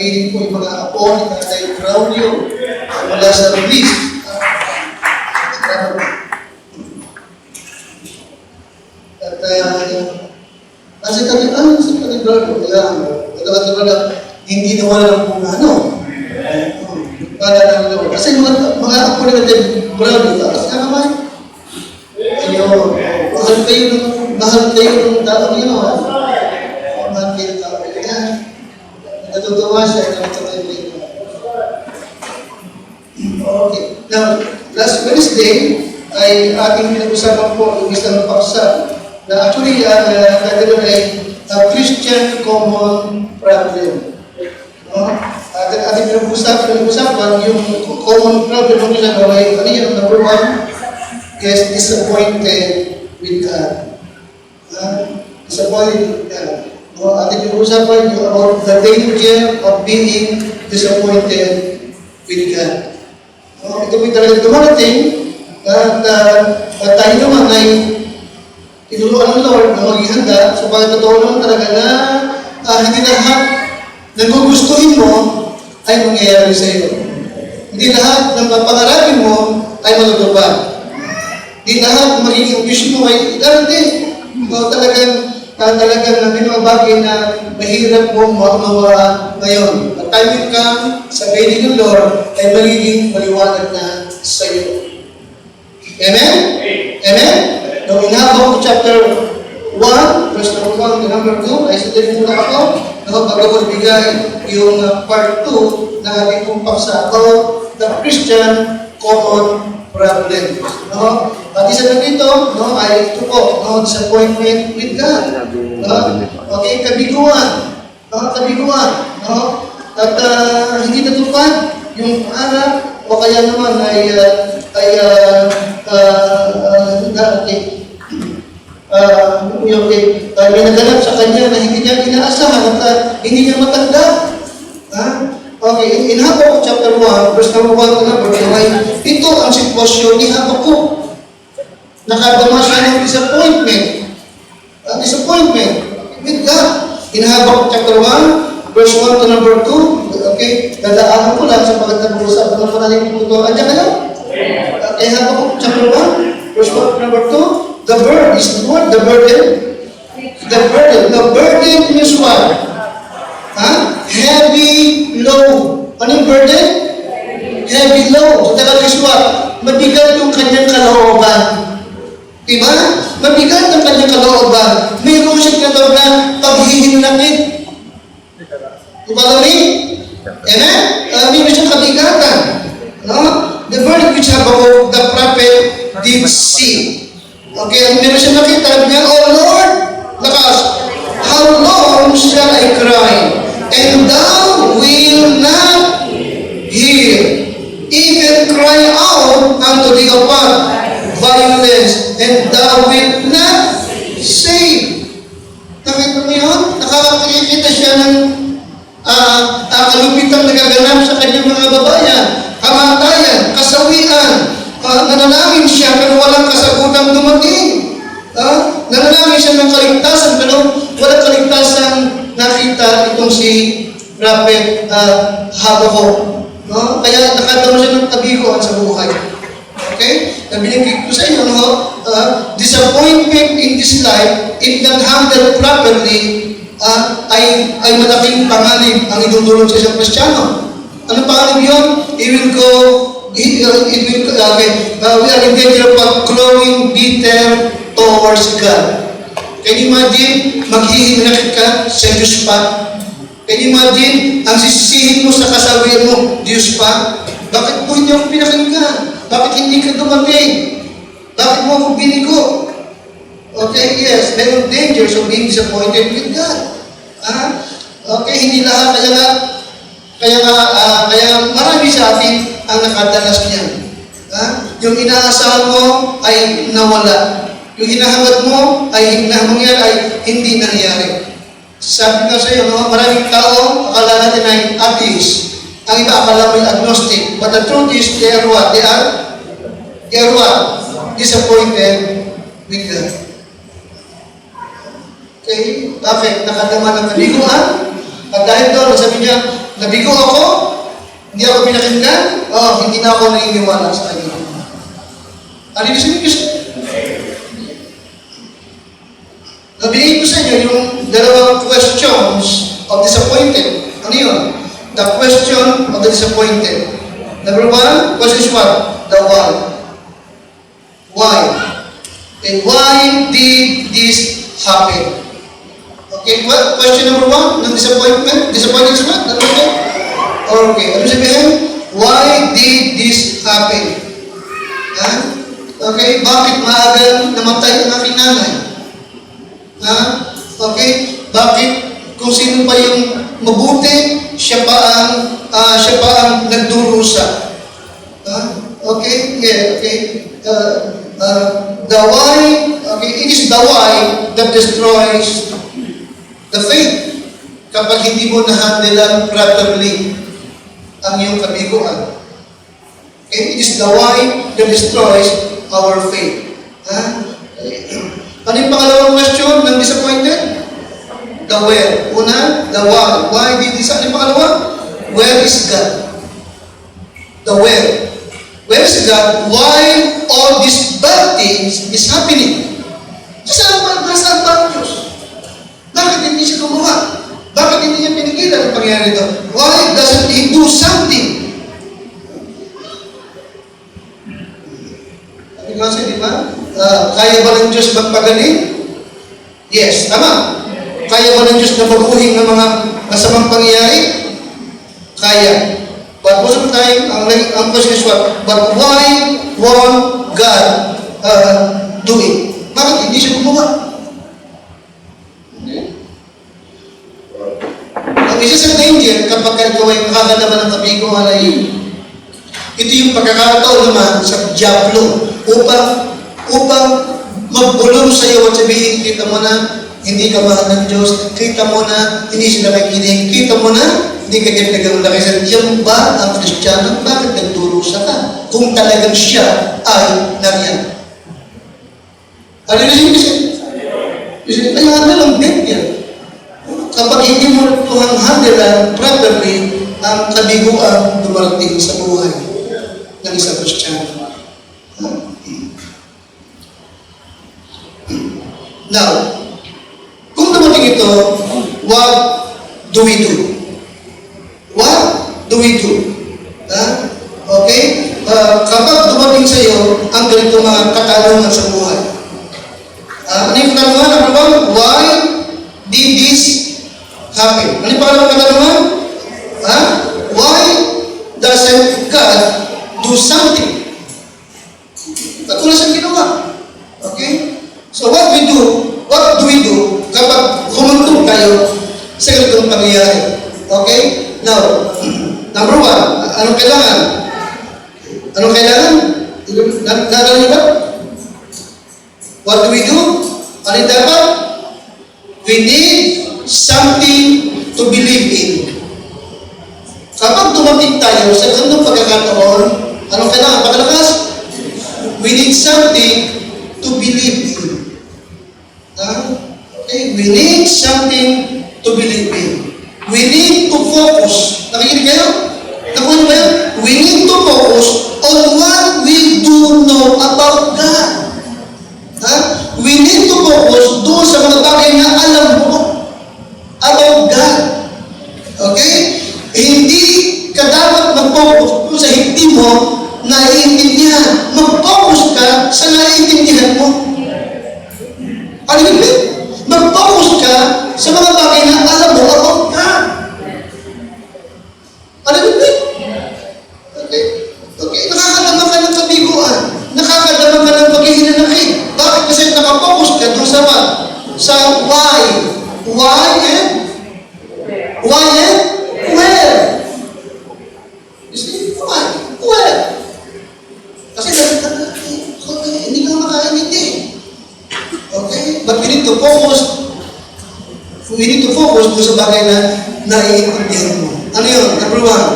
piling po yung mga apo ni Tatay Claudio mula sa release. At kasi kami, sa Tatay Claudio, kaya hindi nawala ng kung ano. Para ng Lord. Kasi mga apo ni Tatay Claudio, tapos naman, mahal kayo ng taong yun. Mahal kayo ng taong yun. Natutuwa siya ng taong yun. Okay. Now, last Wednesday, ay ating pinag-usapan po yung isang paksa na actually, nagano ay Christian common problem. Ating pinag-usapan yung common problem ng Christian ay ano yun, number one, is disappointed with God. Disappointed with God. Ating pinag-usapan yung about the danger of being disappointed with God. Ito po talagang dumarating at tayo naman ay tinuluan ng Lord na maging handa sa pagkatotoo naman talaga na hindi lahat ng gugustuhin mo ay mangyayari sa iyo. Hindi lahat ng pangarapin mo ay matutupad. Hindi lahat ng magiging vision mo ay darating. Talagang may mga bagay na mahirap mong mawala ngayon. At time ka sa guiding ng Lord ay magiging maliwanag na sa iyo. Amen? Amen? Nung inabang chapter 1, verse number 1 to number 2, ay sabihin muna ako, bago ko bigay yung part 2 na ating pong paksa about the Christian common problem. At isa na dito, ay ito po, disappointment with God. Okay, kabiguan. At hindi natupad yung pangarap, o kaya naman ay may naganap sa kanya na hindi niya inaasahan at hindi niya matanggap. Okay, in Habakkuk chapter 1, verse number 1 to number 2, ito ang sitwasyon ni Habakkuk. Nakadama siya ng disappointment with God. In Habakkuk chapter 1, verse 1 to number 2, okay, dadaanan ko lang sa pagkatapos-usapan ng panaling ito. Andiyan ka lang? Okay, Habakkuk chapter 1, verse 1 to number 2, the burden is what? The burden is what? Heavy load. Ano yung burden? Heavy load. So talaga is what? Mabigat yung kanyang kalooban. Diba? Mabigat ang kanyang kalooban. Mayroon siya katawag na paghihinlakit. Diba kami? Amen? Mayroon siyang kabigatan. The burden which Habakkuk the prophet did see. Okay, meron siya nakita niya, oh Lord, lakas, how long shall I cry, and thou will not hear, even cry out unto thee upon violence, and thou will not save. Nakita mo yun? Nakakakita siya ng kalupitang nagaganap sa kanyang mga babayan, kamatayan, kasawian. Nanalangin siya pero walang kasagutang dumating. Nanalangin siya ng kaligtasan pero walang kaligtasan nakita itong si Prophet Habakkuk. Kaya nakadama siya ng kabiguan sa buhay. Okay? Binigay ko sa inyo, disappointment in this life, if not handled properly, ay malaking panganib ang idudulot sa isang Kristiyano. Ano panganib yun? We are in danger of growing bitter towards God. Can you imagine, maghihinakit ka sa Diyos pa? Can you imagine, ang sisisihin mo sa kasawian mo, Diyos pa? Bakit mo hindi ako pinakinggan? Bakit hindi ka dumating? Bakit mo ako binigo? Okay, yes, there are dangers of being disappointed with God. Okay, hindi lahat, kaya marami sa atin ang nakadanas niyan. Yung inaasahan mo ay nawala. Yung hinahangad mo ay nangyari ay hindi nangyari. Sabi nga sa iyo, maraming tao akala natin ay atheist. Ang iba akala mo ay agnostic. But the truth is, they are what? They are what? Disappointed with God. Okay? Bakit? Nakadama ng kaliguan. At dahil doon, sabi niya, Nabigo ako, hindi ako pinakinggan, hindi na ako naniniwala sa kanya. Ano yung sabihin ko siya? Nabigay ko sa inyo yung dalawang questions of disappointed. Ano yun? The question of the disappointed. Number one, question is what? The why. Why? And why did this happen? Okay, what? Question number one, the disappointment. Disappointment is what? Number two? Okay, ano sabihin? Why did this happen? Ha? Okay, bakit maagang namatay ang aking nanay? Ha? Okay, bakit kung sino pa yung mabuti, siya pa ang nagdurusa? Ha? Okay, yeah, okay. The why, okay, it is the why that destroys the faith. Kapag hindi mo na-handle properly ang iyong kabiguan. Okay, it is the why that destroys our faith. Ha? Ano yung pangalawang question ng disappointed? The where. Una, the why. Why did this? Ano yung pangalawa? Where is God? The where. Where is God? Why all these bad things is happening? Nasaan ba ang Diyos? Bakit hindi siya gumawa? Bakit hindi niya pinigilan ang pangyayari ito? Why doesn't He do something? Kasi, di ba? Kaya ba ng Diyos magpagaling? Yes, tama. Kaya ba ng Diyos na baguhin ng mga masamang pangyayari? Kaya. But most of the time, ang question is what? But why won't God do it? Bakit hindi siya gumawa? Ang isa sa danger kapag ikaw ay nakakalaman ng kabiguan ay ito yung pagkakataon naman sa Diablo upang magbulong sa iyo at sabihin, kita mo na, hindi ka mahal ng Diyos, kita mo na, hindi sila nakikinig, kita mo na, hindi ka pinagawala kasi yan ba ang Kristiyano? Bakit nagdurusa ka? Kung talagang siya ay nariyan. Ano yung kasi? Ay, lang din yan. Kapag hindi mo handle properly ang kabiguan dumarating sa buhay ng isang Kristiyano. Now, kung dumating ito, what do we do? What do we do? Okay? Kapag dumating sa iyo ang ganito mga katanungan sa buhay. Ano yung katanungan? Number one, why did this happen? Ano yung pangalawang katanungan? Why doesn't God do something? Ba't wala siyang ginawa? Okay? So what do we do kapag humantong tayo sa ganitong pangyayari? Okay? Now, number one, anong kailangan? Anong kailangan? Naalala niyo ba? What do we do? Ano yung dapat? We need something to believe in. Kapag dumating tayo sa ganitong pagkakataon, anong kailangan? Pagkalakas? We need something to believe in. Okay? We need something to believe in. We need to focus. Nakikinig kayo? Nakuha niyo ba yan? We need to focus on what we do know about God. We need to focus doon sa mga bagay na alam mo about God. Okay? Hindi ka dapat mag-focus doon sa hindi mo naiintindihan. Mag-focus ka sa naiintindihan mo. Ano yun? Mag-focus ka sa mga bagay na alam mo about God. Ano yun? Okay? Okay, nakakadama ka ng kabiguan. Nakakadama ka ng paghihinanakit. Bakit? Kasi nakapokus ka doon sa what? Sa why. Why and? Why and? Where? You see? Why? Where? Kasi hindi ka makainindi. Okay? But we need to focus. We need to focus doon sa bagay na naiintindihan mo. Ano yun? Number one,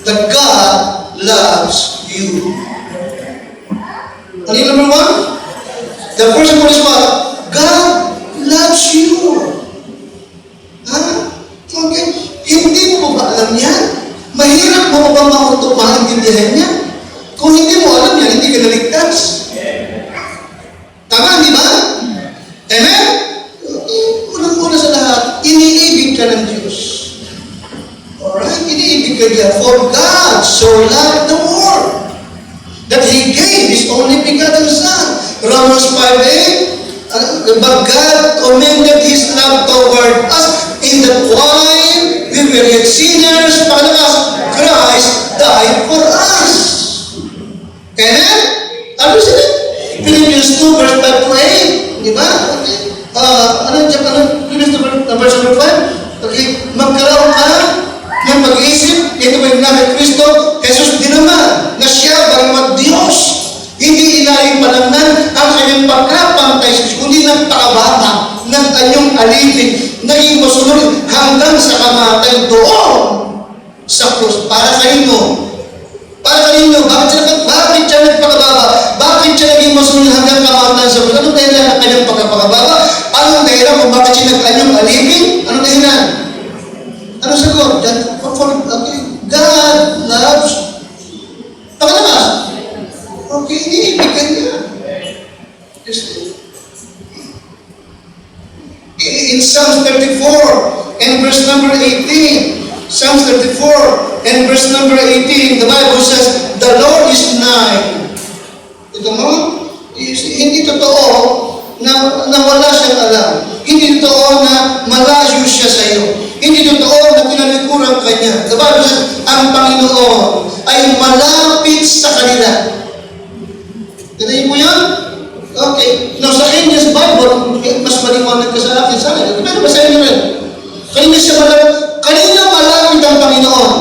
that God loves you. Ano yung number one? The first one is what? God loves you. Okay? Hindi mo ba alam yan? gave His only begotten Son. Romans 5:8, but God commended His love toward us in that while we were yet sinners, Christ died for us. Amen? Ano sila? Philippians 2 verse 5 to 8. Di ba? Okay. Philippians 2 verse 5. Okay. Magkaroon ka ng pag-iisip. Ito ba yung kay Kristo? Jesus din naman na siya bagamat Diyos. Hindi inaling palangnan ang kanyang pagkapantay sa Diyos, kundi nagpakabata ng kanyang alipin, naging masunod hanggang sa kamatayan doon sa krus. Para sa inyo. Para sa inyo. Bakit siya nagpakababa? Bakit siya naging masunod hanggang kamatayan sa krus? Anong dahilan ng kanyang pagkapakababa? Anong dahilan kung bakit siya nagkanyang alipin? Anong dahilan? Ano sagot? God loves. Pagkatapos. Okay, iniibigan niya. In Psalms 34 and verse number 18, Psalms 34 and verse number 18, the Bible says, the Lord is nigh. Ito mo, hindi totoo na wala siyang alam. Hindi totoo na malayo siya sa iyo. Hindi totoo na pinalikuran ka niya. The Bible says, ang Panginoon ay malapit sa kanila. Tinayin mo yan? Okay. Now, sa English Bible, mas maliwanag ka sa akin. Pero basahin nyo rin. Kanina malapit ang Panginoon.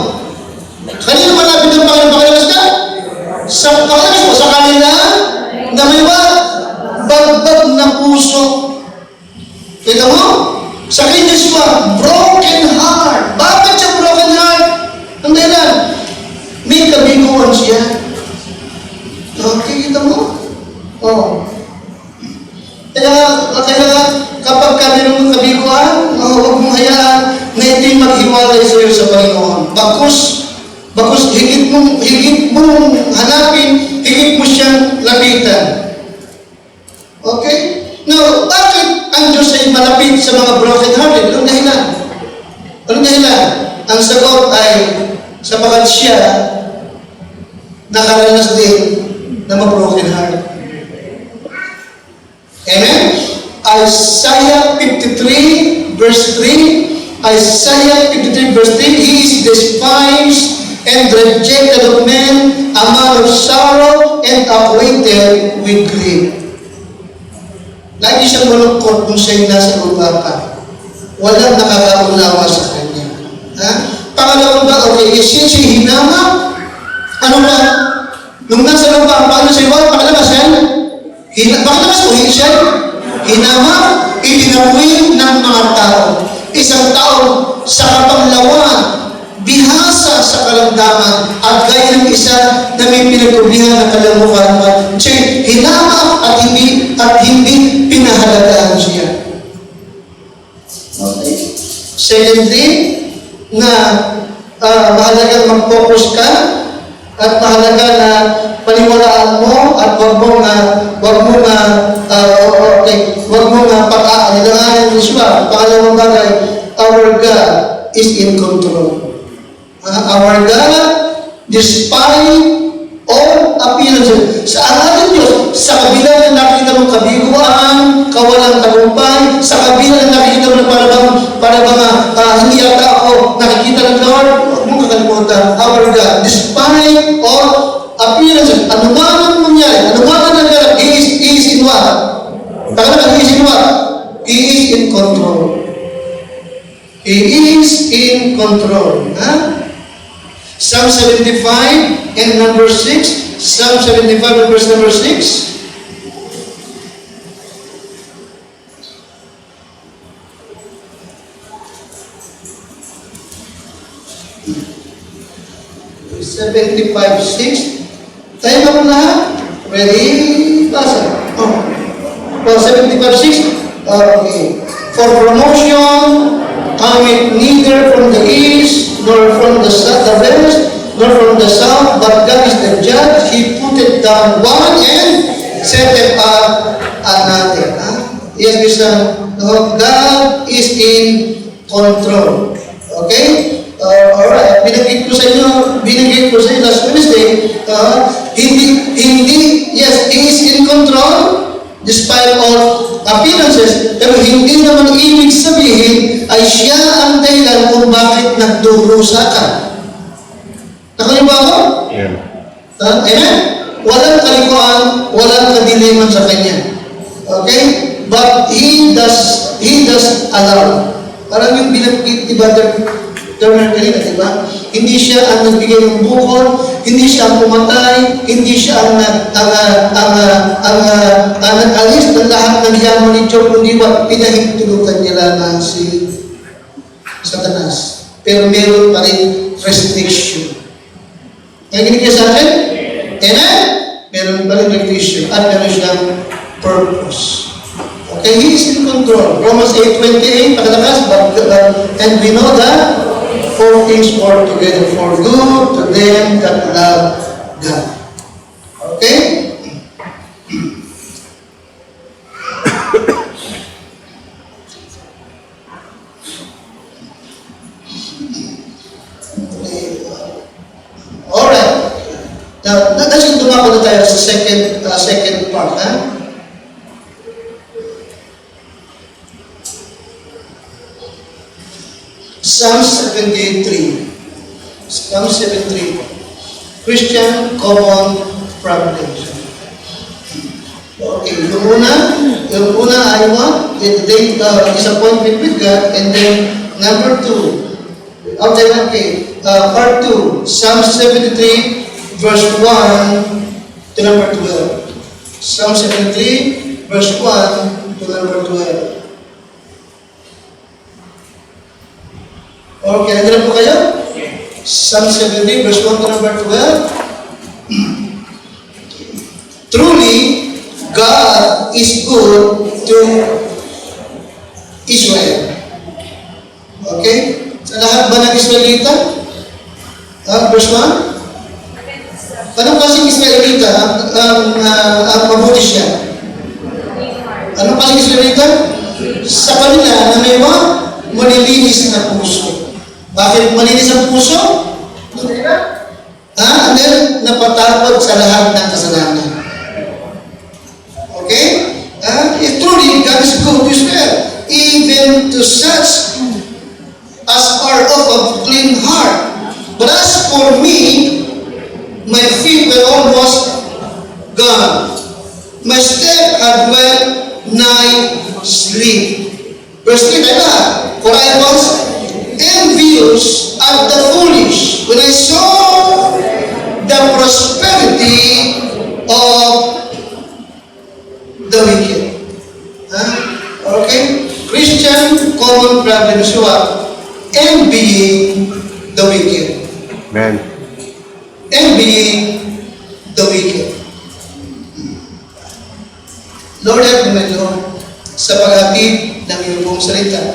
Kanina malapit ang Panginoon. Pakilalas ka? Sa kanila na may bagbag na puso. Kita mo? Sa English ba? Broken heart. Bakit siya broken heart? Ang dahilan? May kabiguan siya. Okay, kita mo? Oo. Kaya kapag ka mayroong kabiguan, huwag mong hayaan na ito'y maghiwalay sa iyo sa Panginoon. Bakos higit mong hanapin, higit mo siyang lapitan. Okay? Now, bakit ang Diyos ay malapit sa mga broken-hearted? Anong dahilan? Anong dahilan? Ang sagot ay sapagat siya nakaranas din na ma-broken heart. Amen? Isaiah 53 verse 3, Isaiah 53 verse 3, He is despised and rejected of men, a man of sorrow and acquainted with grief. Lagi siyang malungkot kung siya'y nasa lupa pa. Walang nakakaunawa sa kanya. Ha? Pangalawa ba, okay, siya hinama? Ano ba? Nung nasa lupa, paano siya iwan? Pakalabas yan? Pakalabas mo, siya hinama, itinabuhin ng mga tao. Isang tao sa kapanglawan, bihasa sa karamdaman, at gaya ng isa na may pinagkubihan na kalamukan. Siya hinama at hindi pinahalagaan siya. Okay. Secondly, na mahalagang mag-focus ka at mahalaga na paniwalaan mo at wag mo pag-aalilanganin mo siya. Pangalawang bagay, our God is in control. Our God, despite all appearances, sa ating Diyos, sa kabila na nakikita mong kabiguan, kawalang tagumpay, sa kabila na nakikita mo na hindi yata ako nakikita ng Lord, huwag mong kakalimutan, our God, despite all appearances, ano man ang mangyari, ano man ang nangyari, He is in what? Takalaga, He is in what? He is in control. He is in control. Psalm 75 and number 6. Psalm 75 and verse number 6. Tayo ba po lahat? Ready? Basa. Well, 75:6. Okay. For promotion cometh neither from the east, nor from the west, nor from the south, but God is the judge. He putteth down one and setteth up another. Yes, listen. God is in control. Okay? Alright. Binanggit ko sa inyo last Wednesday, hindi appearances, pero hindi naman ibig sabihin ay siya ang dahilan kung bakit nagdurusa ka. Nakunin ba ako? Yeah. Amen? Walang kalikuan, walang kadiliman sa kanya. Okay? But He does allow. Parang yung binanggit ni Brother Turner kanina, di ba? Hindi siya ang nagbigay ng bukol, hindi siya ang pumatay, hindi siya ang nag-alis ng lahat ng yaman ni Job, kundi ba pinahintulutan niya lamang si Satanas. Pero meron pa rin restriction. Nakikinig niya sa akin? Amen? Meron pa rin restriction at meron siyang purpose. Okay, He is in control. Romans 8:28, pagkatakas, and we know that all things work together for good to them that love God. Okay? Alright. Now, let's dumako na tayo sa second part, ha? Psalm 73. Psalm 73. Christian common problems. Okay, yung una ay what? Disappointment with God, and then number 2. Part 2. Psalm 73, verse 1 to number 12. Psalm 73, verse 1 to number 12. Okay, nandun po kayo? Psalm 73, verse 1 to number 12. Truly, God is good to Israel. Okay? Sa lahat ba ng Israelita? Verse 1? Anong klaseng Israelita ang mabuti siya? Anong klaseng Israelita? Sa kanila na may malilinis na puso. Bakit malinis ang puso? And then, napatawad sa lahat ng kasalanan. Okay? Truly, God is good to Israel. Even to such as are of a clean heart. But as for me, my feet were almost gone. My step had well nigh sleep. Verse 3, for I was envious at the foolish when I saw the prosperity of the wicked. Okay? Christian common problem is what? Envying the wicked. Amen. Envying the wicked. Lord, help me, Lord, sa paghatid ng iyong buong salita.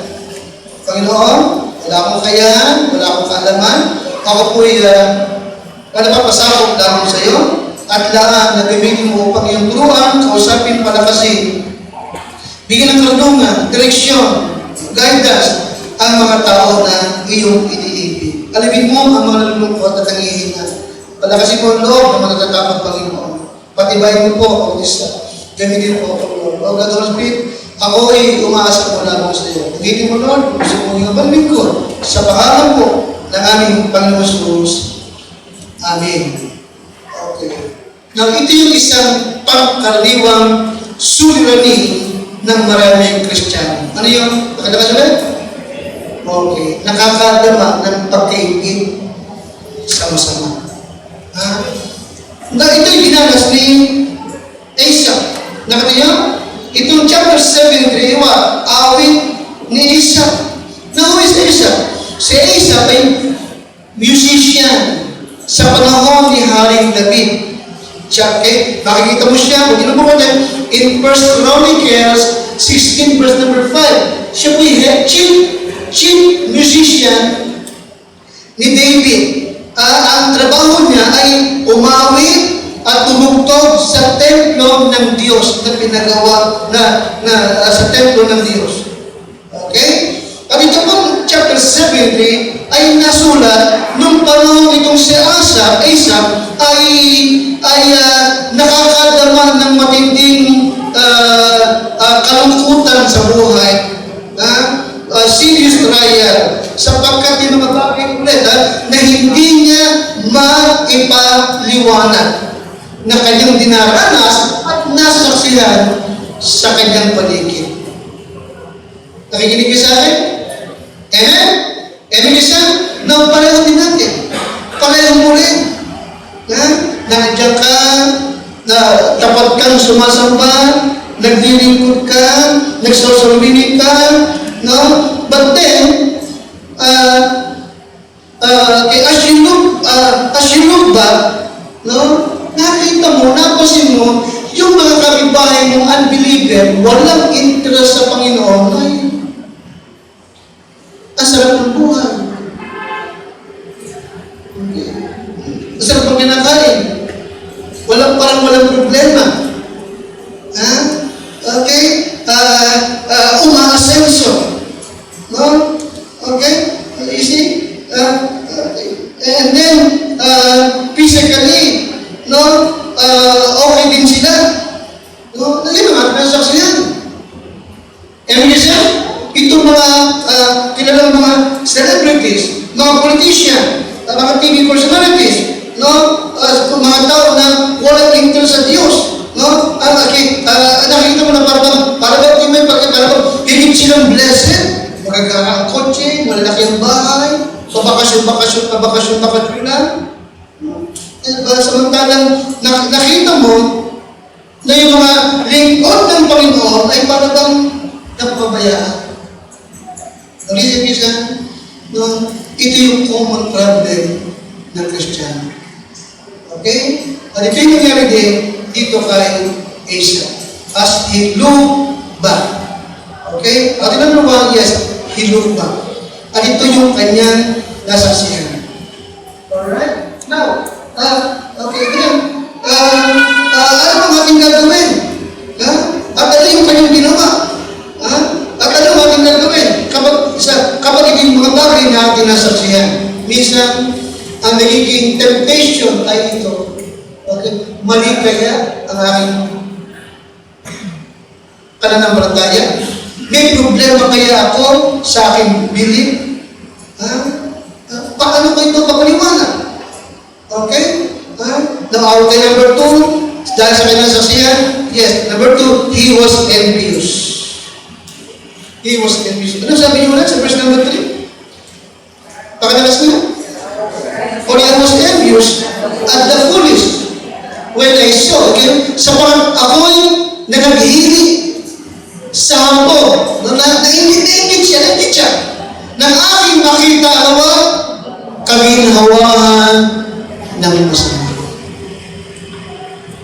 Panginoon, wala akong kakayahan, wala akong kaalaman. Ako po'y napapasakop lamang sa iyo at lahat na gamitin mo upang iyong turuan, kausapin, palakasin. Bigyan ng karunungan, direksyon, guidance ang mga tao na iyong iniibig. Alipin mo ang mga nalulungkot at nanghihina. Palakasin mo ang loob ng mga natatakot, Panginoon. Patibayin mo po ang isa. Gamitin po ang Lord. O God, Holy Spirit, ako ay umaasa mo lamang sa iyo. Gamitin mo, Lord, gusto mo yung lingkod sa pangalan po ng aming Panginoon Jesus. Amen. Okay. Now, ito yung isang pangkaraniwang suliranin ng maraming Kristiyano. Ano yung? Nakalakas ulit? Okay. Nakakadama ng pagkaingin sama-sama. Ito yung ginagas ni Asa. Nakatayo? Itong chapter 7, awit ni Asa. Now, who is Asa? Si Asa ay musician sa panahon ni Haring David. Okay? Makikita mo siya, kung tinubok natin, in 1 Chronicles 16, verse number 5. Siya po yung chief musician ni David. Ang trabaho niya ay umawit at tumugtog sa templo ng Diyos na pinagawa sa templo ng Diyos. Okay? At ito pong chapter 73 ay nasulat nung panahon itong si Asa ay nakakadama ng matinding kalungkutan karanasan sa buhay, serious trial, sapagkat yung mga bagay ulit na hindi niya maipaliwanag na kanyang dinaranas at nasaksihan sa kanyang paligid. Nakikinig ka sa akin? Amen? Amen isa? Na pareho din natin. Pareho mo rin. Nandiyan ka, na tapat kang sumasamba, naglilingkod ka, nagsosorbinig ka, no? But then, as you look back, no? Nakita mo, napasin mo, yung mga kabibahay mong unbeliever, walang interest sa Panginoon, ay, ang sarap ng buhay. Okay. Ang sarap ng kinakain. Parang walang problema. Okay? Umaasenso. No? Okay? You see? And then, physically, no? Okay din sila. No? Yun ang transaksyon. And you see? Itong mga kilalang mga celebrities, mga politician, mga TV personalities, no? Mga tao na walang interest sa Diyos, no? Nakikita mo na parang may pagkakaroon, higit silang blessed, magkakaroon kotse, malalaki ang bahay, pabakasyon lang. Samantalang nakita mo na yung mga lingkod ng Panginoon ay parang napabayaan. Ulitin niyo no? Ito yung common problem ng Kristiyano. Okay? At ito yung nangyari din dito kay Asa. As he looked back. Okay? At number one, yes, he looked back. At ito yung kanyang nasaksihan. Alright? Now, okay, ganyan. Ano bang ating gagawin? At ano yung kanyang ginawa? At ano ang ating gagawin? Kapag yung mga bagay na ating nasaksihan, minsan, ang nagiging temptation ay ito. Okay? Mali kaya ang aking pananampalataya? May problema kaya ako sa aking belief? Paano ko ito papaliwanag? Okay? Now, okay, number two, dahil sa kanyang nasaksihan, yes, number two, he was envious. He was envious. Ano sabi niyo ulit sa verse number 3? Pakadalas niyo? For I was envious at the foolish when I saw, okay? Sapagkat ako'y nanaghihili sa hampo. Naingit siya. Nang aking makita, kaginhawahan ng masama.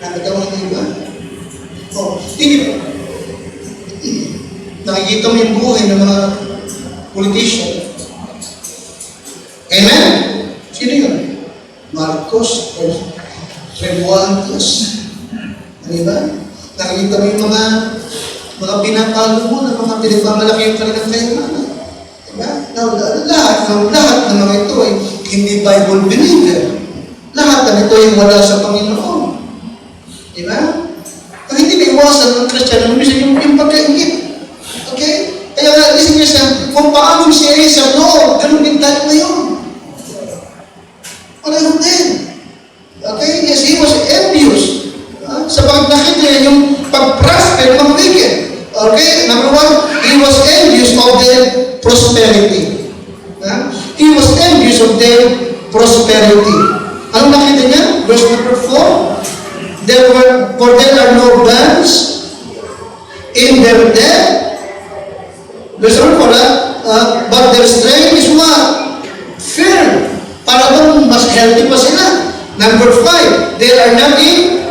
Nakagawa niyo ba? Hindi ba? Nakikita mo yung buhay ng mga politician. Amen? Sino yun? Marcos o Revueltas. Ano ba? Nakikita mo yung mga pinapalo mo na mga pinagmamalaki yung kanilang kayamanan. Diba? Lahat ng mga ito ay hindi Bible believer. Lahat ng ito ay wala sa Panginoon. Diba? Ang hindi may iwasan ng Kristiyano, yung pagkaingit. Okay? Kaya nga, listen nyo siya, kung paano siya sa noon, ganun din tayo ngayon. Pareho din. Okay? Yes, he was envious. Sa pagkakit niya, yung pag-prosper ng wicked. Okay? Number one, he was envious of their prosperity. He was envious of their prosperity. Ano nakita niya? Verse number 4, for there are no bands in their death. Verse number 4, but their strength is what? Firm. Para bang mas healthy pa sila. Number 5, they are not in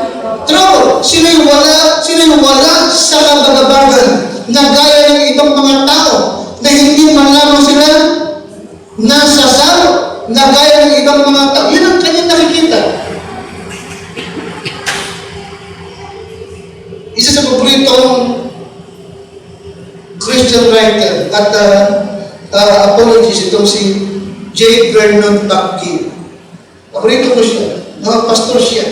trouble. Sino yung wala sa kabagabagan na gaya ng ibang mga tao na hindi man lamang sila nasasalo na gaya ng ibang mga tao. Yun ang kanyang nakikita. Isa sa paboritong Christian writer at apologist itong si J. Vernon McGee. Paborito ko siya. Pastor siya.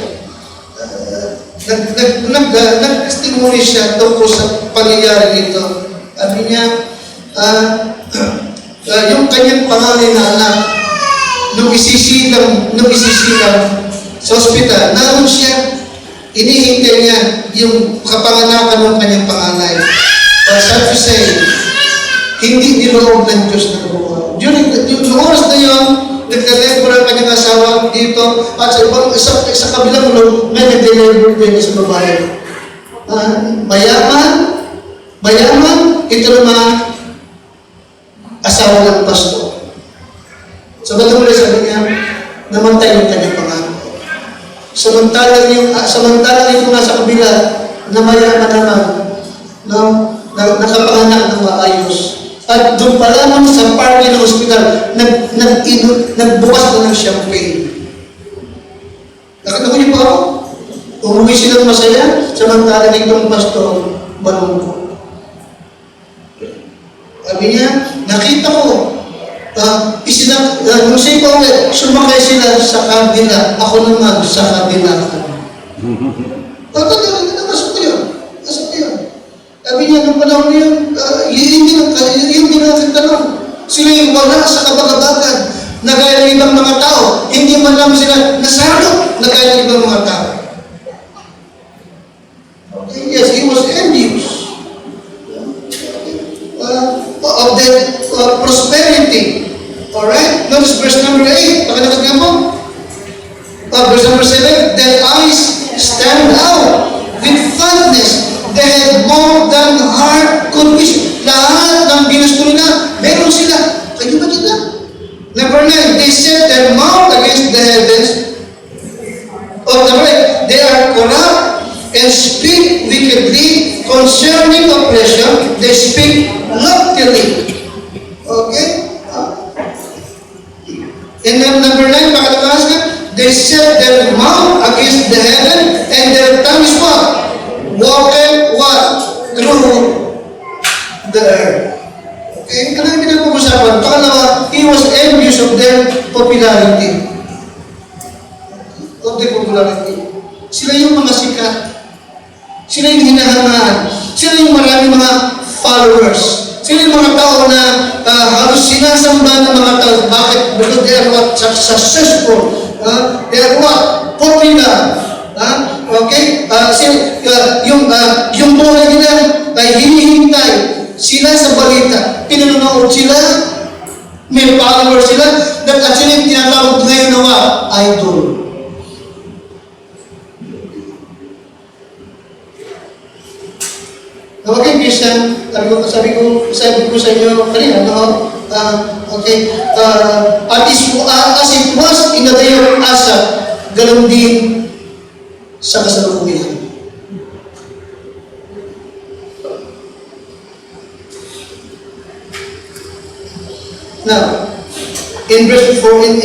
Nag-testimony siya tungkol sa pangyayari nito. Sabi niya, yung kanyang panganay na anak, nung isisilang sa ospital, naroon siya, inihintay niya yung kapanganakan ng kanyang panganay. But sad to say, hindi niloob ng Diyos na kabuhay. Yung oras na yun, nagka-deliver ang kanyang asawa dito, at sa kabilang room, may nag-deliver din sa babae. Mayaman, ito naman, asawa ng pastor. So, muli sabi niya, namantay yung kanyang pangalan. Samantalang ito nasa kabila, na mayaman naman, no? Nakapanganak ng maayos. At doon pa lamang sa party ng ospital, nagbukas na ng champagne. Nakita niyo po ako? Umuwi silang masaya, samantalang itong pastor, malungkot. Sabi niya, nakita ko, nung si Paulet, sumakay sila sa kabila, ako naman sa kabila. Nasok ko yun. Sabi niya, nung panahon niya, yun din natin tanong. Sila yung wala sa kabagabagan, na gaya ng ibang mga tao. Hindi man lang sila nasalo, na gaya ng ibang mga tao. Okay, yes, he was envious of the prosperity. Alright? Notice verse number 8. Pakinakas nga po. Verse number 7. Their eyes stand out with fatness. They had more than heart could wish. Lahat ng ginusto nila, meron sila. Kayo ba dito? Number 9. They set their mouth against the heavens. Number 8. They are corrupt and speak wickedly concerning oppression. They speak loftily. Okay? And then number 9, pakatakas nga, they set their mouth against the heaven, and their tongue is what? Walking what? Through the earth. Okay? Ano yung pinag-uusapan? Pangalawa, he was envious of their popularity. Of their popularity. Sila yung mga sikat. Sila yung hinahangaan. Sila yung maraming mga followers. Sila yung mga tao na halos sinasamba ng mga tao. Bakit? Because they are what? Successful. They are what? Popular. Okay? Yung buhay nila ay hinihintay. Sila sa balita. Pinanonood sila. May followers sila. That actually tinatawag ngayon na what? Idol. Okay, Christian, sabi ko sa inyo kanina, no? Okay, as it was in the day of Asa, ganun din sa kasalukuyan. Now, in verse 14,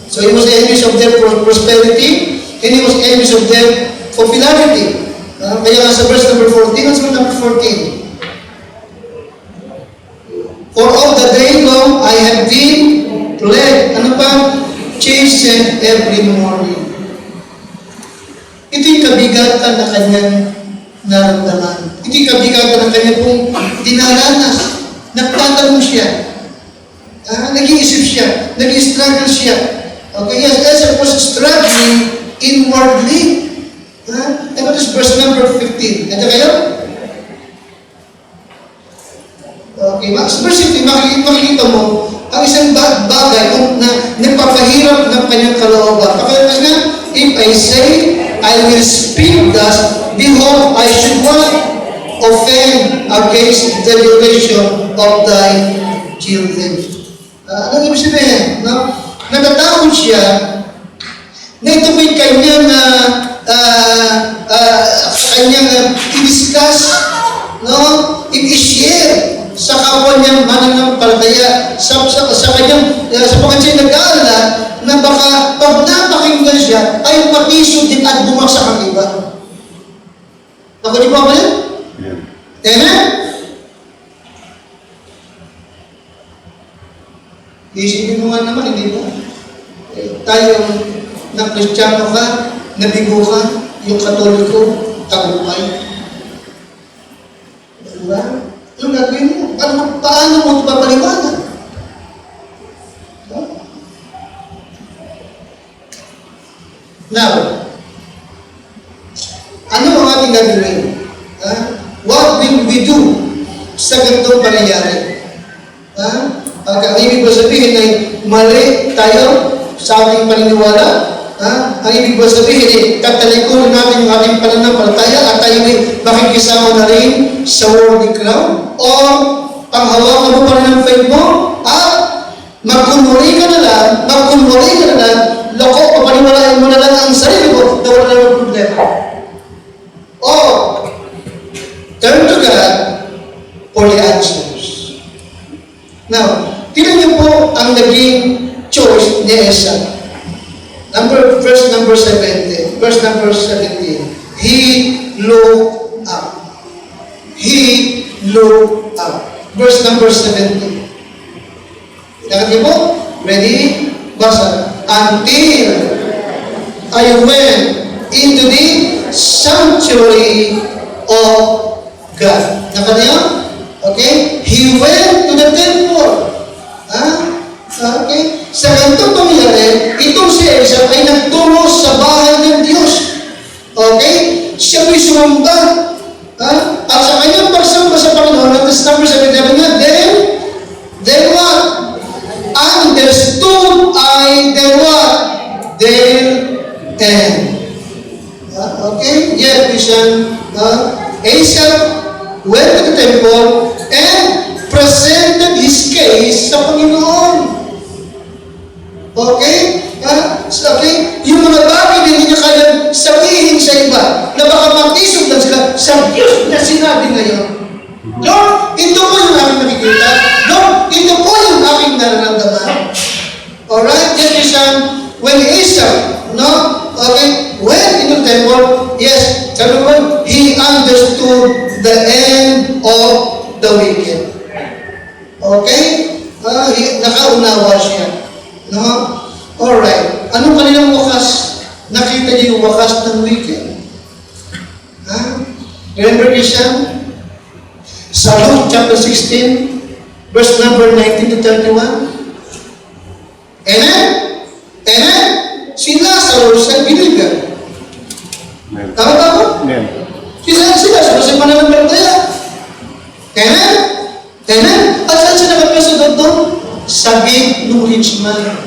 so he was envious of their prosperity, and he was envious of their popularity. Kaya nga sa verse number 14, let's go number 14. For all the day long I have been led, chastened every morning. Ito yung kabigatan na kanyang naramdaman. Ito yung kabigatan na kanyang pong dinaranas. Nagtatanong siya. Nag-iisip siya. Nag-struggle siya. Okay, yes, Ezra was struggling inwardly. And what is verse number 15? Ito kayo? Okay, sa verse 15, makikita mo ang isang bagay na nagpapahirap ng kanyang kalooban. Pakailangan nga, if I say, I will speak thus, behold, I should not offend against the duration of thy children. Anong ibig sabihin? No? Natatakot siya na ito may kanyang i-discuss, no? I-share sa kapwa niyang mananampalataya, sa kanyang, sapagkat siya nag-aalala na baka pag napakinggan siya, ay matisod din at bumagsak ang iba. Nakunin mo ba yan? Amen? Isipin mo nga naman, hindi ba? Tayo na Kristiyano ka, nabigo ka, yung Katoliko, tagumpay. gagawin mo? Paano mo ito papaliwanag? Now, ano ang ating gagawin? What will we do sa ganitong pangyayari? Ang ibig ba sabihin ay mali tayo sa ating paniniwala? Ang ibig ba sabihin ay tatalikurin natin yung ating pananampalataya at tayo ay makikisama na rin sa worldly crowd? O panghawakan mo pa rin ang faith mo at magkunwari ka na lang, loko, papaniwalain mo na lang ang sarili mo na wala naman problema. O turn to God for the answers. Now, tingnan niyo po ang naging choice ni Esau. Verse number 17. He looked up. Verse number 17. Nakat niyo po? Ready? Basa. Until I went into the sanctuary of God. Nakat niyo? Okay? He went to the temple. Okay? Sa ganitong pangyayari, itong si Esau ay nagtungo sa bahay ng Diyos. Okay? Siya po'y sumamba. At sa kanyang pagsamba sa Panginoon, at sa number 7, niya, then what? Understood I then what? Then end. Okay? Yeah, Christian. Esau went to the temple and presented his case sa Panginoon. Okay? Okay? Yung mga bagay na hindi niya kayang sabihin sa iba, na baka mag-isip lang sila sa Diyos na sinabi ngayon. Lord, ito po yung aking nakikita. Lord, ito po yung aking nararamdaman. Alright? Yes, Christian. When Esau, went into the temple, yes, sabi ko, he understood the end of the wicked. Okay? Nakaunawa siya. No? Alright. Anong kanilang wakas? Nakita niyo yung wakas ng wicked. Remember Christian? Sa Luke chapter 16, verse number 19 to 31. Amen? Amen? Si Lazarus ay biniligan. Tama ba po? Amen. Si Lazarus ay pananampalataya. Amen? Amen? At saan siya nakapasok doon? Sa gate ng rich man.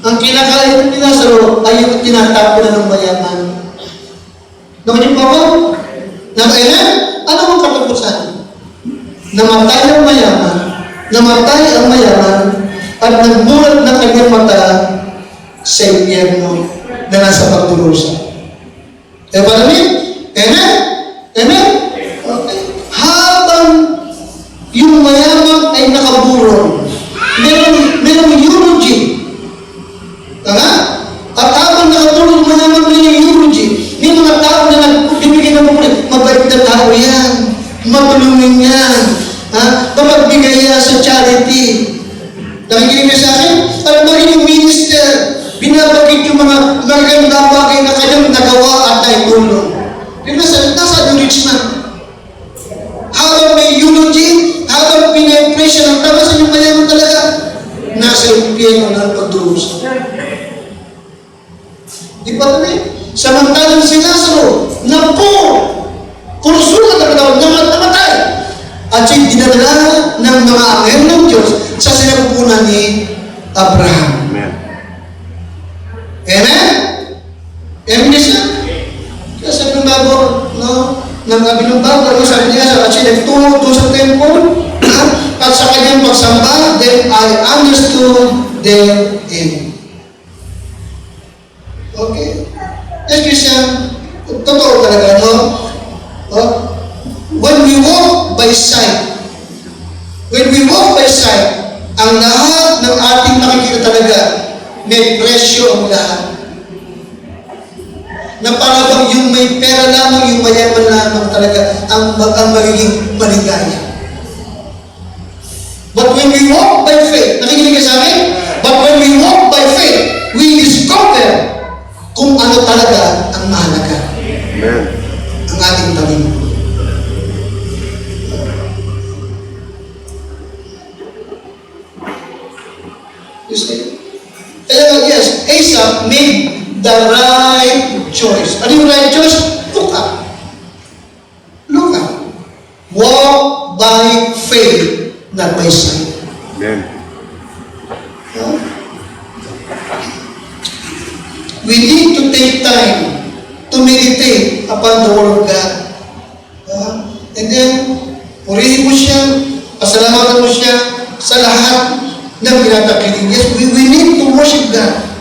Ang kinakain ni Lazaro ay yung tinatapon na ng mayaman. Naman po ako? Amen? Ano ang katapusan? Namatay ang mayaman, at nagbulat na kanyang mata sa impyerno na nasa pagdurusa. Ba namin? Amen? Amen? Okay. Habang yung mayaman ay nakaburol, merong eulogy. Tama? At habang nakaburol yung mayaman, merong eulogy. May mga tao na nagbibigay ng pupuli. Mabait na tao yan. Matulungin yan. Magbigay yan sa charity. Nakikinig ka sa akin? At magiging minister, binabagit yung mga magandang bagay na kanyang nagawa at naitulong. Yung nasa the rich man. Habang may eulogy, habang pina-impress siya ng tama sa inyong mayaman talaga, nasa impyerno ng pagdurusa. Di ba namin? Samantalang si Lazaro, kursulat na katawag, namatay. At siya'y dinadala ng mga anghel ng Diyos sa sinapupunan ni Abraham. Amen. Amen? Amen siya? Kaya sabi ng bago, sabi niya, at siya nagtungo doon sa temple, at sa kanyang pagsamba, then I understood their end. Okay? Yes, Christian, totoo talaga, no? When we walk by sight, ang lahat ng ating nakikita talaga, may presyo ang lahat. Na parang yung may pera lamang, yung mayaman lamang talaga, ang magiging maligaya. But when we walk by faith, nakikinig ka sa akin? But when we walk by faith, we discover kung ano talaga ang mahalaga. Amen. Ang ating Panginoon. the right choice. Ano yung right choice? Look up. Look up. Walk by faith, not by sight. Amen. We need to take time to meditate upon the Word of God. And then, purihin mo siya, pasalamatan mo siya sa lahat ng pinatakiling. Yes, we need to worship God.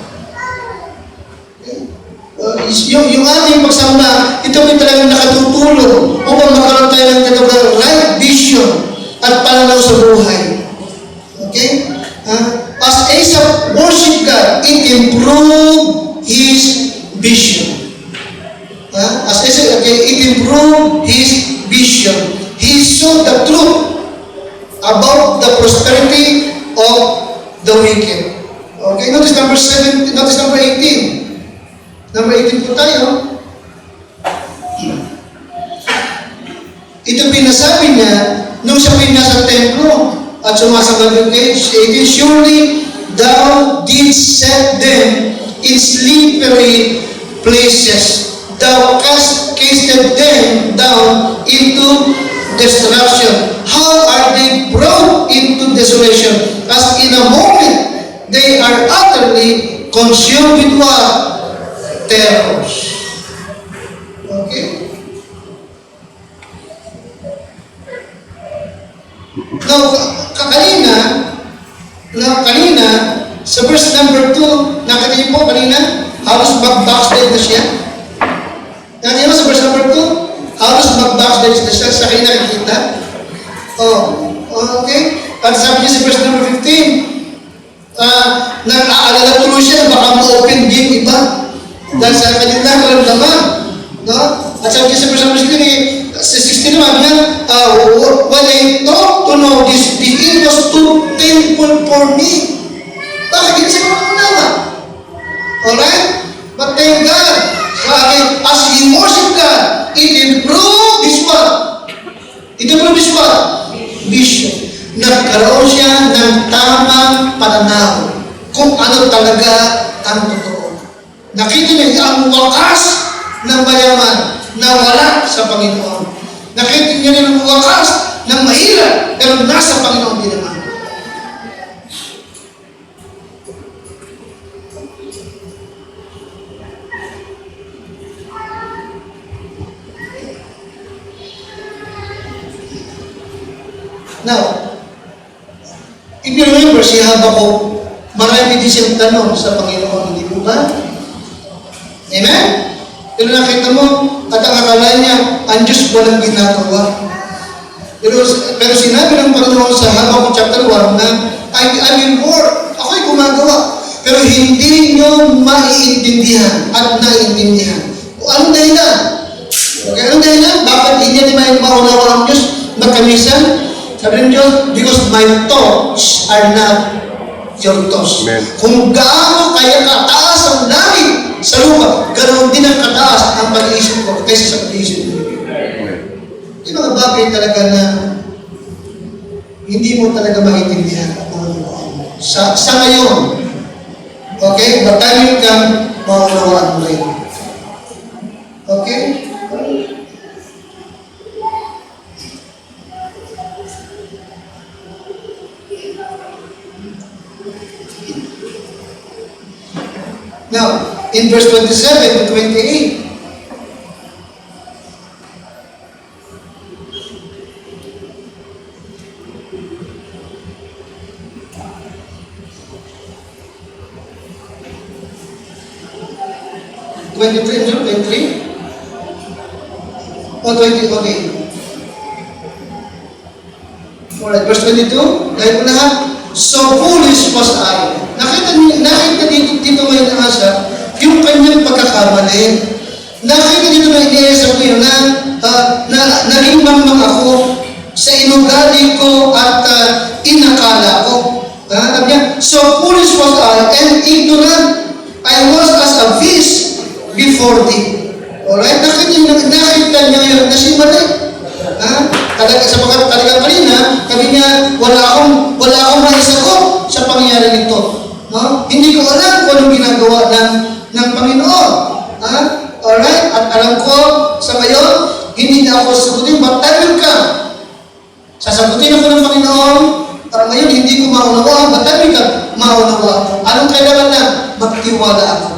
Yung ating pagsamba, ito may talagang nakatutulong upang magkaroon tayo ng talagang right vision at pananaw sa buhay. Okay? As Asaph worship God, it improved his vision. As Asaph, okay, it improved his vision. He saw the truth about the prosperity of the wicked. Okay, notice number 7, notice number 18. Number 18 po tayo. Ito pinasabi niya nung siya nasa templo at sumasamba ng page 18, surely thou didst set them in slippery places. Thou casted them down into destruction. How are they brought into desolation? As in a moment, they are utterly consumed with what? Terrors. Okay? Now, kanina, sa verse number 2, nakita niyo po kanina, halos backslide na siya. Nakita niyo sa verse number 2, halos backslide na siya sa kanya nakikita. Okay? At sabi niya sa verse number 15, nag-aalala tuloy siya, baka ma-open din iba. Dahil sa kanyang nakaramdaman. No? At sabi niya sa verse number 16, sa 16 naman niya, when I thought to know this, the end was too painful for me. Bakit? Hindi siya makakunawa. Alright? But thank God, as he worship God, it improved his what? It improved his what? Vision. Nagkaroon siya ng tamang pananaw kung ano talaga ang totoo. Nakita niya ang wakas ng mayaman na wala sa Panginoon. Nakita niya ang wakas ng mahirap pero nasa Panginoon din naman. Now, if you remember si Habakkuk, marami din siyang tanong sa Panginoon, hindi po ba? Amen? Pero nakita mo, at ang akala niya, ang Diyos walang ginagawa. Pero sinabi ng Panginoon sa Habakkuk chapter 1 na, I will work, ako'y gumagawa. Pero hindi nyo maiintindihan at naiintindihan. Anong dahilan? Okay, anong dahilan? Bakit hindi niya may maunawa ang Diyos na kamisan? Sabi ng Diyos, because my thoughts are not your thoughts. Amen. Kung gaano kaya kataas ang langit sa lupa, ganoon din ang kataas ang pag-iisip ko kaysa sa pag-iisip mo. Yung mga bagay talaga na hindi mo talaga maintindihan at maunawaan mo. Sa ngayon, okay, but time will come, maunawaan mo rin. Okay? Now, in verse 27 to 28, Oh, 20, okay. Alright, verse 22, dahil po lahat, so foolish was I. Nakita dito ngayon ng Asaph, yung kanyang pagkakamali. Nakita dito na iniisip ko yun na naging mamang ako sa inugali ko at inakala ko. Sabi niya, so foolish was I and ignorant. I was as a fish before thee. Alright? Nakita niya ngayon na siya mali. Talagang kanina, sabi niya, wala akong maisagot sa pangyayari nito. No? Hindi ko alam kung anong ginagawa ng ng Panginoon. Ha? Alright? At alam ko sa ngayon, hindi na ako sasagutin, but time will come. Sasagutin ako ng Panginoon, para ngayon hindi ko maunawaan, but time will come, maunawaan ko. Anong kailangan na? Magtiwala ako.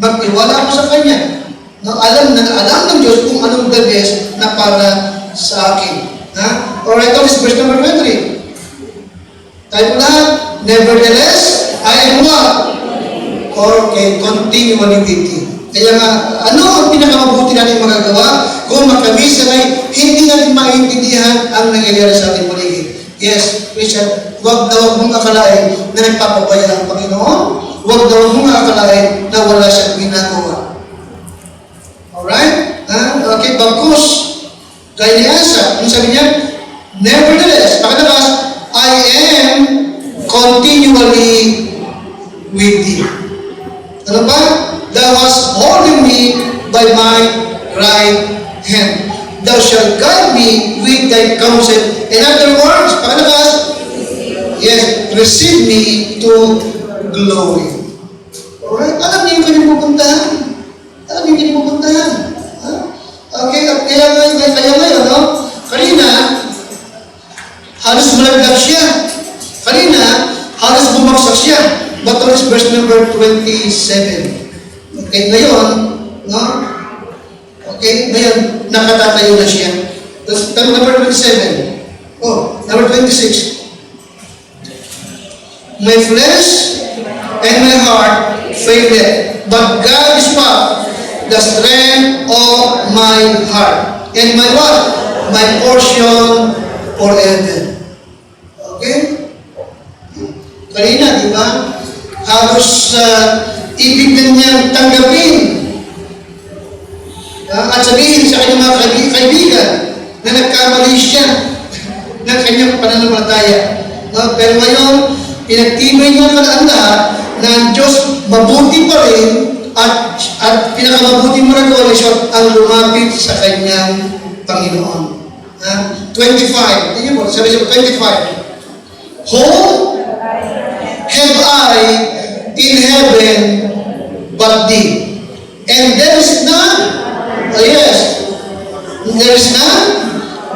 Magtiwala ako sa Kanya. No, alam ng Diyos kung anong the best na para sa akin. Ha? Alright, this is verse number 23. Tayo po lahat, nevertheless, I am what? Okay, continually waiting. Kaya nga, ano ang pinakamabuti natin magagawa kung makamisanay, hindi natin maintindihan ang nangyayari sa ating paligid. Yes, Christian, huwag mong akalain na nagpapabaya ang Panginoon. Huwag mong akalain na wala siyang ginagawa. Alright? Okay, bagkus. Kaya ni Asa, yung sabi niya, nevertheless, pakatakas, I am continually with thee. Ano ba? Thou hast holding me by my right hand. Thou shalt guide me with thy counsel. In other words, pakatakas, yes, receive me to glory. Alright? Alam niyo yung kanyang pupuntahan. Alam niyo yung kanyang pupuntahan. Okay, kaya ngayon, no? Kanina, halos malaglag siya. Kanina, halos bumagsak siya. But on verse number 27. Okay, ngayon, no? Okay, ngayon, nakatatayo na siya. Pero number 27. Oh, number 26. My flesh and my heart faileth, but God is what? The strength of my heart. And my what? My portion forever. Okay? Kanina, di ba? Halos ibig na niyang tanggapin at sabihin sa kanyang mga kaibigan na nagkamali siya ng kanyang pananampalataya. Pero ngayon, pinagtibay niya ang lahat na ang Diyos mabuti pa rin at pinakamabuti mo na doon ang lumapit sa kanyang Panginoon. 25. Tingnan mo, sabi sa 25. Whom have I in heaven but thee? And there is none, yes, there is none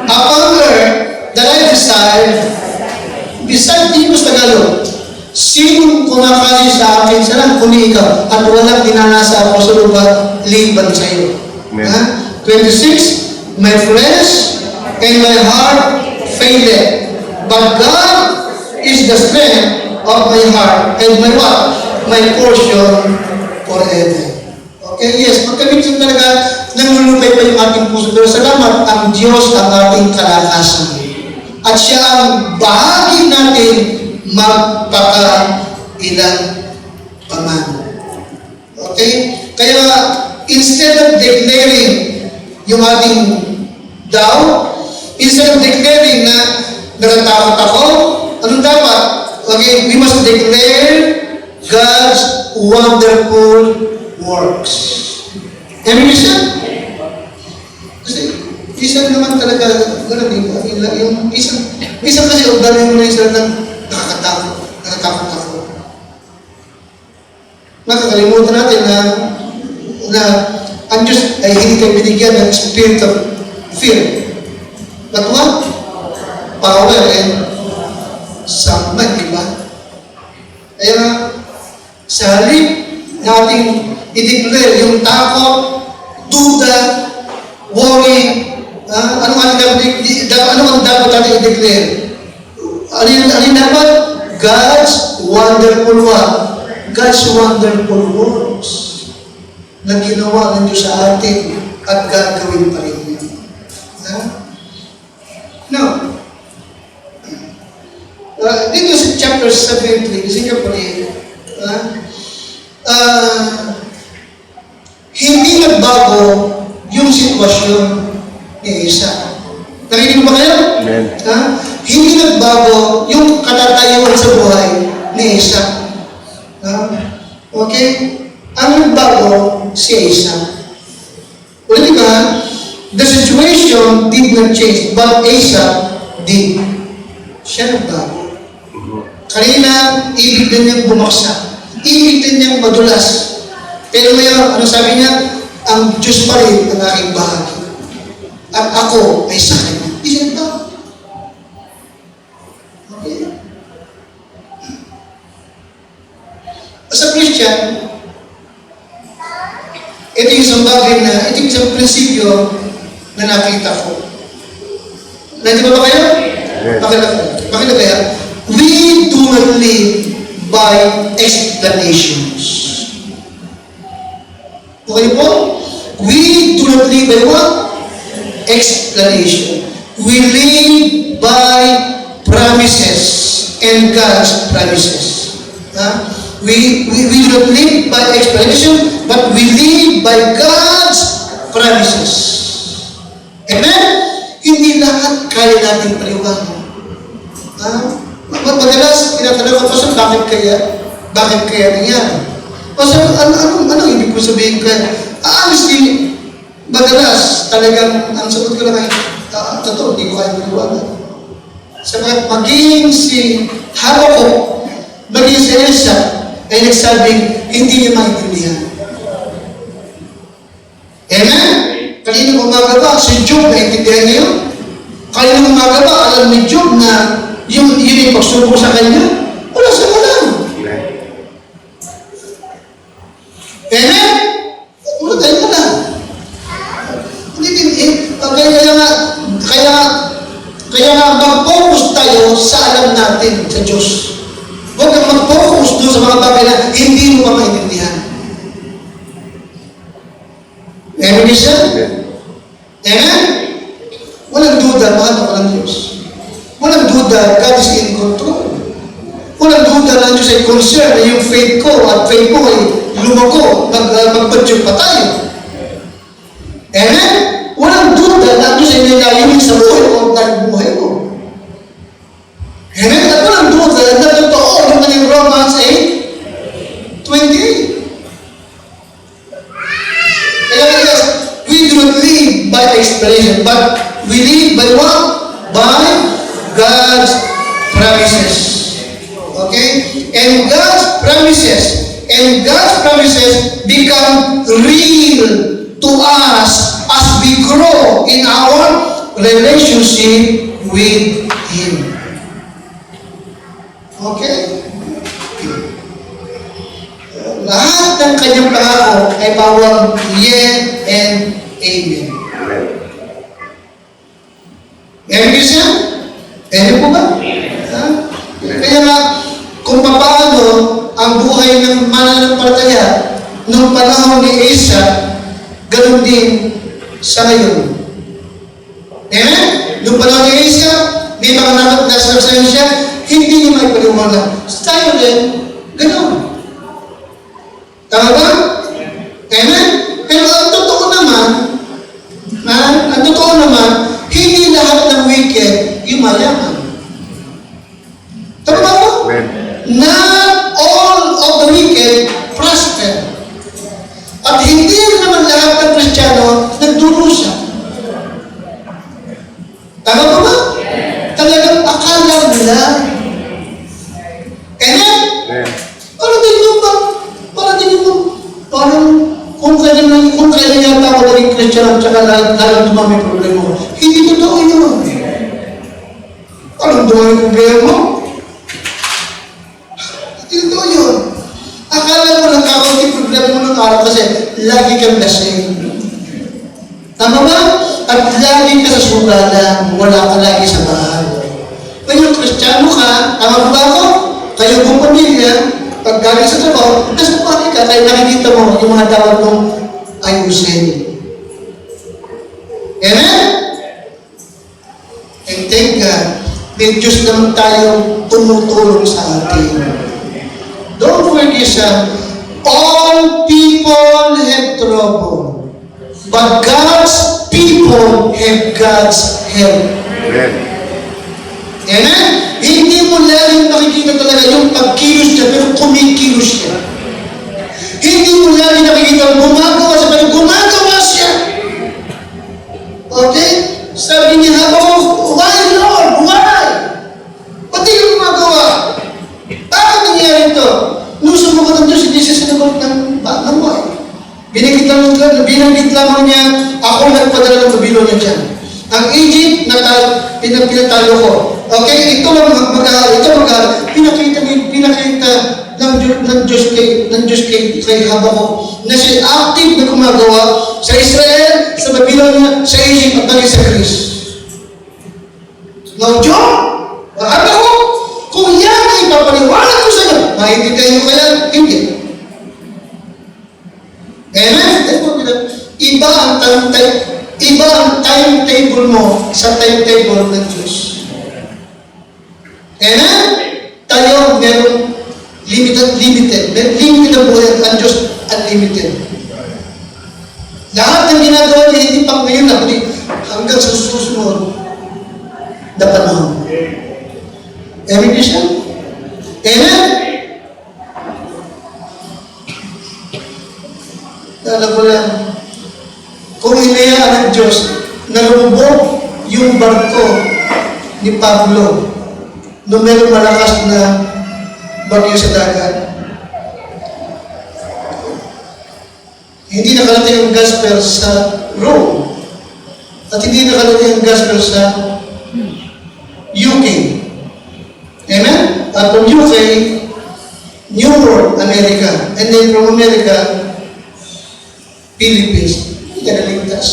upon earth that I desire beside thee. Sa Tagalog, sinong kumakain sa akin, sana kundi ikaw, at walang dinanasa ako sa lupa, liban sa iyo. 26, my flesh and my heart faileth, but God is the strength of my heart and my what? My portion forever. Okay, yes, magkaminsan talaga nanglulupay pa yung ating puso, pero salamat, ang Diyos ang ating kalakasan. At siya ang bahagi natin magpakailang paman. Okay? Kaya, instead of declaring yung ating doubt, instead of declaring na natatakot ako, anong dapat? Okay, we must declare God's wonderful works. Amen, Christian? Kasi, isa naman talaga, gano'n din, yung isang kasi, dami mo na isa na nakatakot ako. Nakakalimutan natin na ang Diyos ay hindi kayo binigyan ng spirit of fear. But what? Power and sound mind, di ba? Kaya sa halip nating i-declare yung takot, duda, worry, ano ang dapat natin i-declare? Ano yung dapat? God's wonderful what? God's wonderful works na ginawa ng Diyos sa atin at gagawin pa rin niya. Now, dito sa chapter 73, kasi ka pa rin, hindi nagbago yung sitwasyon ni Isa. Nakinig ba kayo? Amen. Hindi nagbago yung katatayuan sa buhay ni Isa. Okay? Ang nagbago si Isa. Ulit ka, the situation did not change, but Isa did. Siya nagbago. Kanina, ibig din niyang bumaksak. Ibig din niyang madulas. Pero ngayon, ano sabi niya? Ang Diyos pa rin ang aking bahagi. At ako ay sa Kanya. Di siya nagbago. Okay? As a Christian, ito yung isang bagay na, ito yung isang prinsipyo na nakita ko. Nandiyan ba kayo? Bakit na kaya? We do not live by explanations. Okay po? We do not live by what? Explanation. We live by promises and God's promises. We do not live by explanation, but we live by God's promises. Amen? Hindi lahat kaya natin paliwanag. Madalas, tinatanong ko, Pastor, bakit kaya nangyari? Pastor, ano ibig ko sabihin kaya? Honestly, madalas, talagang, ang sagot ko lang ay, totoo, hindi ko kaya paliwanag. Sabagat maging si Habakkuk, maging si Elsa, ay nagsabing, hindi niya maintindihan. Amen? Kanina umaga ba, si Job naintindihan niya yun? Kanina umaga ba, alam ni Job na yun yung pagsubo sa kanya? Wala sa alam. Amen? Wala tayo na lang. Kaya nga mag-focus tayo sa alam natin sa Diyos. Huwag kang mag-focus doon sa mga bagay na hindi mo pa maintindihan. Amen siya? Amen? Walang duda, mahal ako ng Diyos. Walang duda, God is in control. Walang duda na Diyos ay concern na yung faith ko at faith mo ay lumago, magpadyog pa tayo. Amen? Walang duda na Diyos ay nilayunin sa buhay o ang buhay mo. Amen? At walang duda na totoo yung kanyang Romans 8:28. We do not live by explanation, but we live by what? By God's promises. Okay? And God's promises become real to us as we grow in our relationship with Him. Okay? Lahat ng kanyang pangako ay pawang yes and amen. Amen ba siya? Amen po ba? Kaya nga, kung paano ang buhay ng mananampalataya noong panahon ni Asa, ganun din sa ngayon. Amen? Noong panahon ni Asa, may mga nasasayon siya, hindi niya may paliwanag. Sa tayo din, ganun. Tama ba? Amen? Pero ang totoo naman, hindi lahat ng wicked yung mayaman. Tama ba po? Not all of the wicked prosper. At hindi naman lahat ng Kristiyano nagdurusa. Tama ba ba? Talagang akala nila. Amen? Parang kung kailan yata ako naging Christian at saka lalang dumami problema ko. Hindi totoo yun. Parang dumami problema mo? Hindi totoo yun. Akala mo lang kakaunti problema mo ng araw kasi lagi kang lasing. Tama ba? At lagi ka sa sugalan, wala ka lagi sa bahay. Ngayon, Kristiyano ka, tama ba ako? Kayo buong pamilya, pag galing sa trabaho, nasa bahay ka, kaya nakikita mo yung mga dapat mong ayusin. Amen? And thank God, may Diyos naman tayong tumutulong sa atin. Don't forget, all people have trouble, but God's people have God's help. Amen. Amen? Hindi mo laging nakikita talaga yung pagkilos niya, pero kumikilos siya. Hindi mo laging nakikita gumagawa siya, pero gumagawa siya. Okay? Sabi niya, why Lord? Why? Ba't di ka gumagawa? Bakit nangyari ito? Nung sumagot ang Diyos, hindi siya sinagot ng why. binanggit lamang niya, ako nagpadala ng Babylonia dyan. Ang Egypt, pinatalo ko. Okay, ito pinakita ng Diyos kay Habakuk na siya active na gumagawa sa Israel, sa Babylonia, sa Egypt, at maging sa Greece. Now, John, Habakuk, kung yan ay ipapaliwanag ko sa inyo, maintindihan nyo kaya? Hindi. Amen? Iba ang timetable mo sa timetable ng Diyos. Amen? Tayo meron limited ang buhay at ang Diyos unlimited. Lahat ng ginagawa niya hindi pang ngayon na, kundi hanggang sa susunod na panahon. Amen, Christian? Amen? Alam mo lang, kung hinayaan ng Diyos na lumubog yung barko ni Pablo nung merong malakas na bagyo sa dagat, hindi nakarating ang gospel sa Rome at hindi nakarating ang gospel sa UK. Amen? At from UK, New World, America. And then from America, Philippines. Hindi ka naligtas.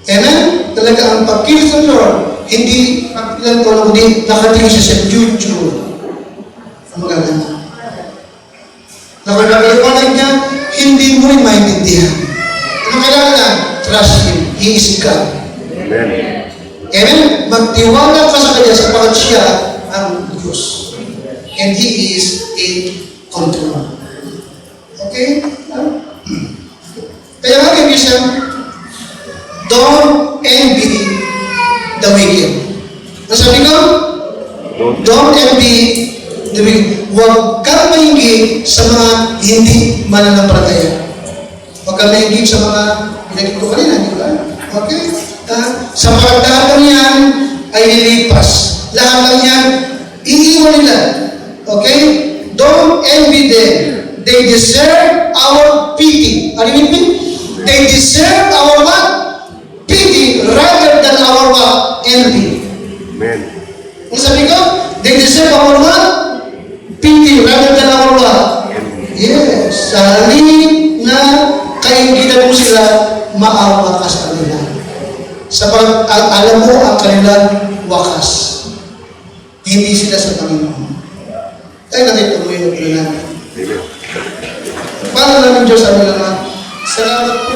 Amen? Talaga ang pagkilos ng Lord, hindi lang ko kundi nakatingin siya sa future. Ang magaganda. Nakakaliwanag niya, hindi mo rin maintindihan. Ano kailangan na? Trust Him. He is God. Amen. Amen? Magtiwala ka sa Kanya sapagat siya ang Diyos. And He is in control. Okay? Kaya nga kaibigan, don't envy the wicked. Ano sabi ko? Don't envy the wicked. Huwag kang mahingi sa mga hindi mananampalataya. Huwag kang mahingi sa mga pinagin ko kanina, di ba? Okay? Sa pagdaan yan ay lilipas. Lahat lang yan, iiwan nila. Okay? Don't envy them. They deserve our pity. Ano yung pity? They deserve our what? Pity rather than our what? Envy. Amen. Ang sabi ko, they deserve our what? Pity rather than our what? Yes. Sa halip na kaingitan mo sila, maawa ka sa kanila. Sapagkat alam mo ang kanilang wakas. Hindi sila sa Panginoon. Tayo natin tumuhin natin. Amen. Para namin Diyos, salamat po.